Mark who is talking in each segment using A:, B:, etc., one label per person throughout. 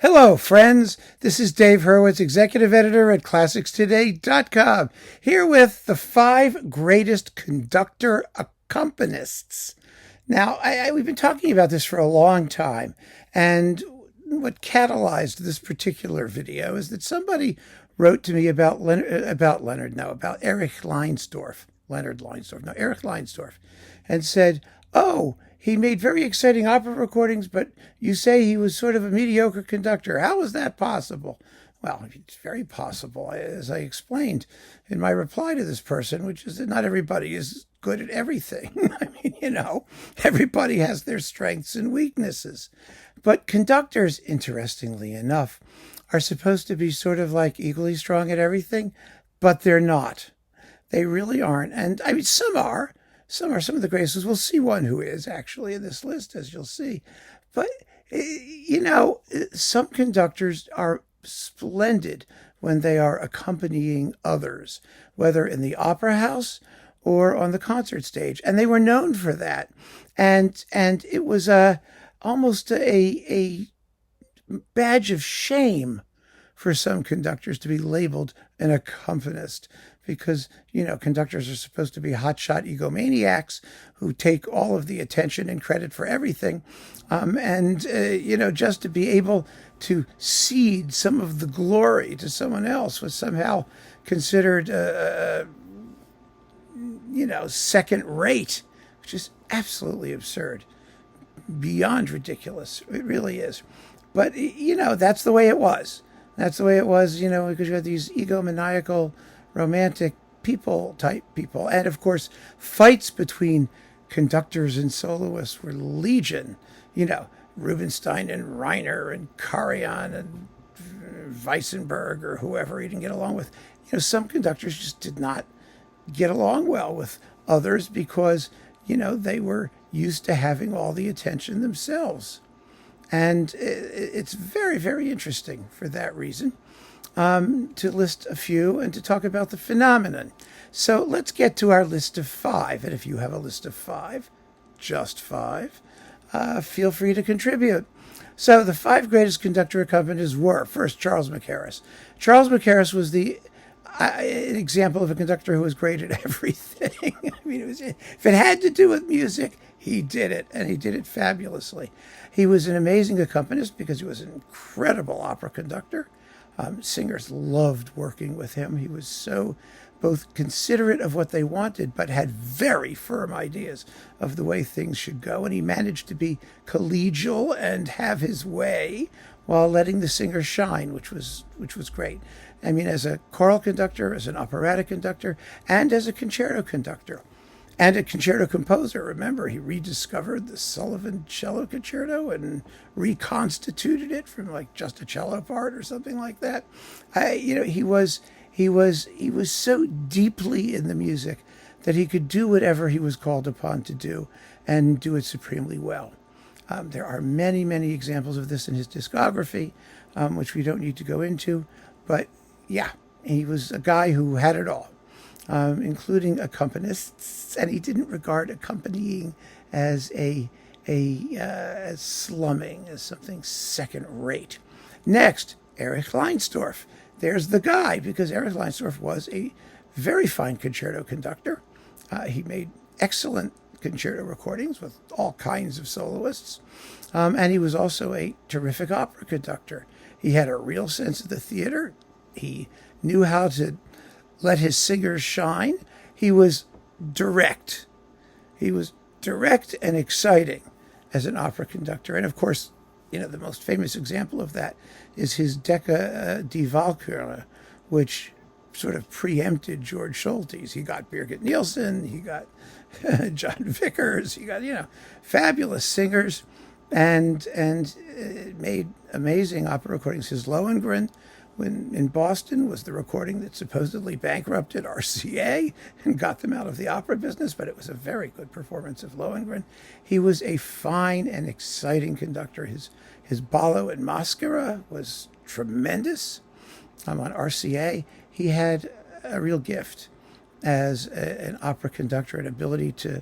A: Hello, friends. This is Dave Hurwitz, executive editor at ClassicsToday.com, here with the 5 greatest conductor-accompanists. Now, we've been talking about this for a long time, and what catalyzed this particular video is that somebody wrote to me about Erich Leinsdorf, and said, "Oh, he made very exciting opera recordings, but you say he was sort of a mediocre conductor. How is that possible?" Well, it's very possible, as I explained in my reply to this person, which is that not everybody is good at everything. I mean, everybody has their strengths and weaknesses. But conductors, interestingly enough, are supposed to be sort of like equally strong at everything, but they're not. They really aren't. And I mean, some are. Some of the greatest. We'll see one who is actually in this list, as you'll see. But, some conductors are splendid when they are accompanying others, whether in the opera house or on the concert stage. And they were known for that. And it was almost a badge of shame for some conductors to be labeled an accompanist, because, conductors are supposed to be hotshot egomaniacs who take all of the attention and credit for everything. Just to be able to cede some of the glory to someone else was somehow considered, second rate, which is absolutely absurd, beyond ridiculous. It really is. But, that's the way it was. That's the way it was, because you had these egomaniacal, romantic type people. And of course, fights between conductors and soloists were legion. Rubinstein and Reiner and Karajan and Weissenberg or whoever he didn't get along with. Some conductors just did not get along well with others because, they were used to having all the attention themselves. And it's very, very interesting for that reason. To list a few and to talk about the phenomenon. So let's get to our list of 5. And if you have a list of 5, just 5, feel free to contribute. So the 5 greatest conductor accompanists were, first, Charles Mackerras. Charles Mackerras was an example of a conductor who was great at everything. I mean, if it had to do with music, he did it, and he did it fabulously. He was an amazing accompanist because he was an incredible opera conductor. Singers loved working with him. He was so both considerate of what they wanted, but had very firm ideas of the way things should go. And he managed to be collegial and have his way while letting the singer shine, which was great. I mean, as a choral conductor, as an operatic conductor, and as a concerto conductor. And a concerto composer. Remember, he rediscovered the Sullivan cello concerto and reconstituted it from like just a cello part or something like that. He was so deeply in the music that he could do whatever he was called upon to do and do it supremely well. There are many, many examples of this in his discography, which we don't need to go into. But yeah, he was a guy who had it all. Including accompanists, and he didn't regard accompanying as as slumming, as something second rate. Next, Erich Leinsdorf. There's the guy, because Erich Leinsdorf was a very fine concerto conductor. He made excellent concerto recordings with all kinds of soloists, and he was also a terrific opera conductor. He had a real sense of the theater. He knew how to let his singers shine. He was direct. He was direct and exciting as an opera conductor. And of course, the most famous example of that is his Decca die Walküre, which sort of preempted George Scholtes. He got Birgit Nielsen, he got John Vickers, he got, fabulous singers, and made amazing opera recordings. His Lohengrin, when in Boston, was the recording that supposedly bankrupted RCA and got them out of the opera business, but it was a very good performance of Lohengrin. He was a fine and exciting conductor. His Ballo in Mackerras was tremendous. On RCA, he had a real gift as an opera conductor, an ability to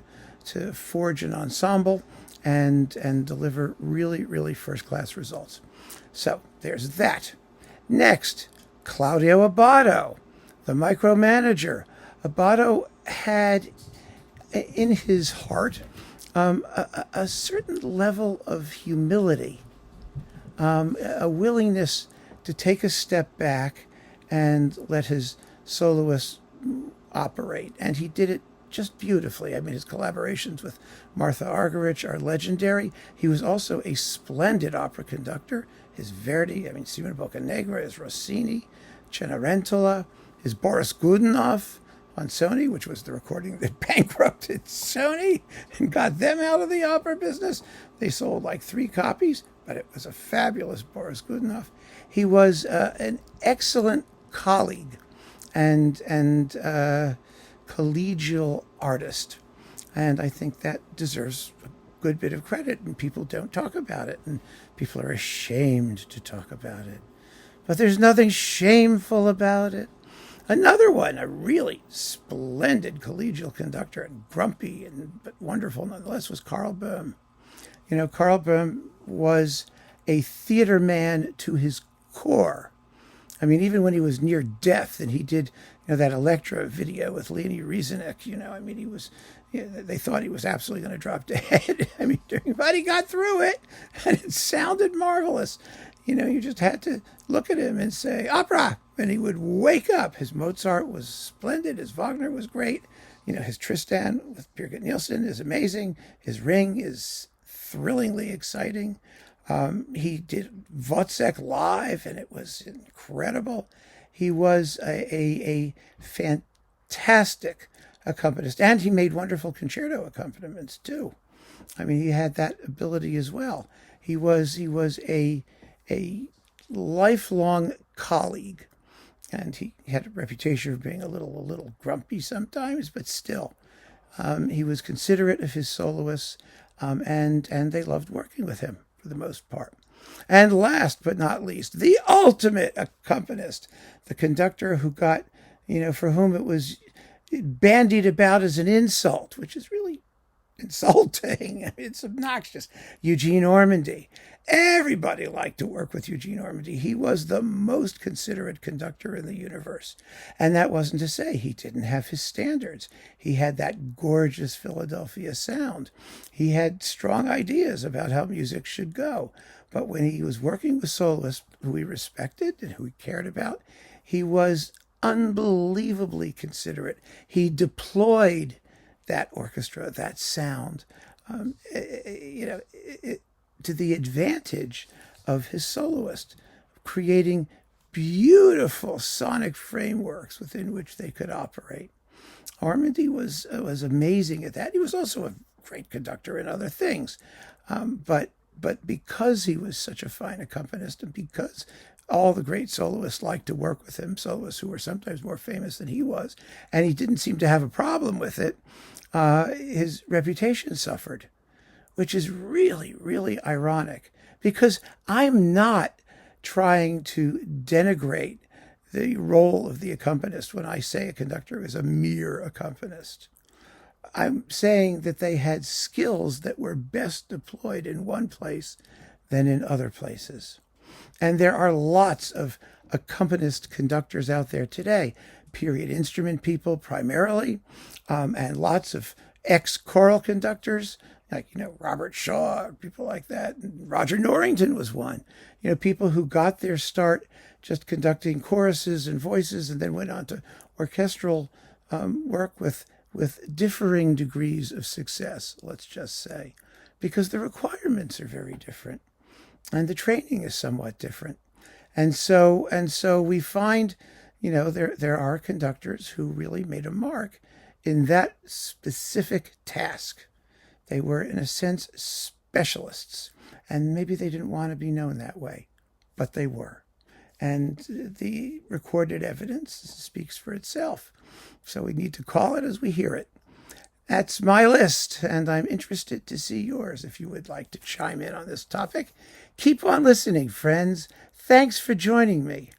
A: forge an ensemble and deliver really, really first-class results. So there's that. Next, Claudio Abbado, the micromanager. Abbado had in his heart a certain level of humility, a willingness to take a step back and let his soloists operate. And he did it just beautifully. I mean, his collaborations with Martha Argerich are legendary. He was also a splendid opera conductor. His Verdi, I mean, Simone Boccanegra, his Rossini, Cenerentola, his Boris Godunov on Sony, which was the recording that bankrupted Sony and got them out of the opera business. They sold like 3 copies, but it was a fabulous Boris Godunov. He was an excellent colleague and collegial artist. And I think that deserves a good bit of credit, and people don't talk about it, and people are ashamed to talk about it. But there's nothing shameful about it. Another one, a really splendid collegial conductor, and grumpy but wonderful nonetheless, was Karl Böhm. You know, Karl Böhm was a theater man to his core. I mean, even when he was near death, and he did, that Electra video with Leni Rizanek, I mean, he was, they thought he was absolutely going to drop dead. I mean, but he got through it, and it sounded marvelous. You just had to look at him and say, opera, and he would wake up. His Mozart was splendid. His Wagner was great. His Tristan with Birgit Nielsen is amazing. His Ring is thrillingly exciting. He did Wozzeck live, and it was incredible. He was a fantastic accompanist, and he made wonderful concerto accompaniments too. I mean, he had that ability as well. He was a lifelong colleague, and he had a reputation of being a little grumpy sometimes, but still, he was considerate of his soloists, and they loved working with him for the most part. And last but not least, the ultimate accompanist, the conductor who got, for whom it was bandied about as an insult, which is really insulting. I mean, it's obnoxious. Eugene Ormandy. Everybody liked to work with Eugene Ormandy. He was the most considerate conductor in the universe. And that wasn't to say he didn't have his standards. He had that gorgeous Philadelphia sound. He had strong ideas about how music should go. But when he was working with soloists who he respected and who he cared about, he was unbelievably considerate. He deployed that orchestra, that sound, to the advantage of his soloist, creating beautiful sonic frameworks within which they could operate. Ormandy was amazing at that. He was also a great conductor in other things, but because he was such a fine accompanist, and because all the great soloists liked to work with him, soloists who were sometimes more famous than he was, and he didn't seem to have a problem with it, his reputation suffered, which is really, really ironic, because I'm not trying to denigrate the role of the accompanist when I say a conductor is a mere accompanist. I'm saying that they had skills that were best deployed in one place than in other places. And there are lots of accompanist conductors out there today, period instrument people primarily, and lots of ex-choral conductors, like, Robert Shaw, people like that. And Roger Norrington was one. People who got their start just conducting choruses and voices and then went on to orchestral work with differing degrees of success, let's just say, because the requirements are very different and the training is somewhat different. And so we find, there are conductors who really made a mark in that specific task. They were, in a sense, specialists, and maybe they didn't want to be known that way, but they were. And the recorded evidence speaks for itself. So we need to call it as we hear it. That's my list, and I'm interested to see yours if you would like to chime in on this topic. Keep on listening, friends. Thanks for joining me.